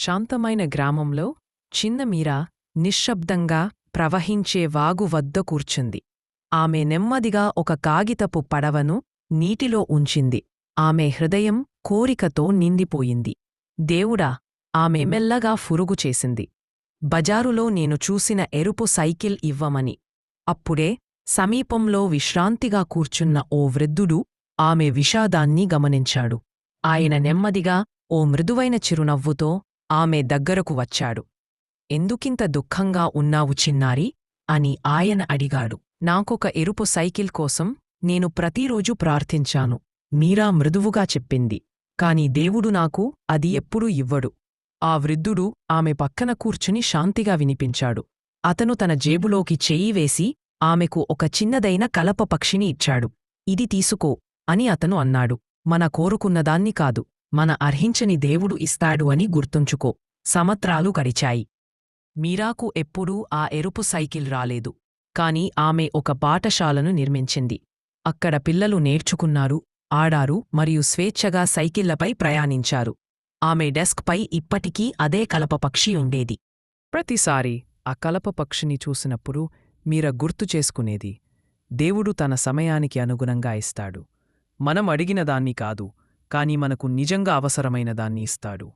శాంతమైన గ్రామంలో చిన్న మీరా నిశ్శబ్దంగా ప్రవహించే వాగు వద్ద కూర్చుంది. ఆమె నెమ్మదిగా ఒక కాగితపు పడవను నీటిలో ఉంచింది. ఆమె హృదయం కోరికతో నిండిపోయింది. దేవుడా! ఆమె మెల్లగా ఫురుగు చేసింది. బజారులో నేను చూసిన ఎరుపు సైకిల్ ఇవ్వమని. అప్పుడే సమీపంలో విశ్రాంతిగా కూర్చున్న ఓ వృద్ధుడు ఆమె విషాదాన్ని గమనించాడు. ఆయన నెమ్మదిగా ఓ మృదువైన చిరునవ్వుతో ఆమె దగ్గరకు వచ్చాడు. ఎందుకింత దుఃఖంగా ఉన్నావు చిన్నారి? అని ఆయన అడిగాడు. నాకొక ఎరుపు సైకిల్ కోసం నేను ప్రతిరోజూ ప్రార్థించాను, మీరా మృదువుగా చెప్పింది. కాని దేవుడు నాకు అది ఎప్పుడూ ఇవ్వడు. ఆ వృద్ధుడు ఆమె పక్కన కూర్చుని శాంతిగా వినిపించాడు. అతను తన జేబులోకి చెయ్యి వేసి ఆమెకు ఒక చిన్నదైన కలప పక్షిని ఇచ్చాడు. ఇది తీసుకో అని అతను అన్నాడు. మన కోరుకున్నదాన్ని కాదు, మన అర్హించని దేవుడు ఇస్తాడు అని గుర్తుంచుకో. సంవత్సరాలు గడిచాయి. మీరాకు ఎప్పుడూ ఆ ఎరుపు సైకిల్ రాలేదు. కాని ఆమె ఒక పాఠశాలను నిర్మించింది. అక్కడ పిల్లలు నేర్చుకున్నారు, ఆడారు మరియు స్వేచ్ఛగా సైకిళ్లపై ప్రయాణించారు. ఆమె డెస్క్పై ఇప్పటికీ అదే కలపపక్షి ఉండేది. ప్రతిసారీ ఆ కలపపక్షిని చూసినప్పుడు మీరా గుర్తు చేసుకునేది, దేవుడు తన సమయానికి అనుగుణంగా ఇస్తాడు. మనం అడిగిన దాన్ని కాదు, కాని మనకు నిజంగా అవసరమైన దాన్ని ఇస్తాడు.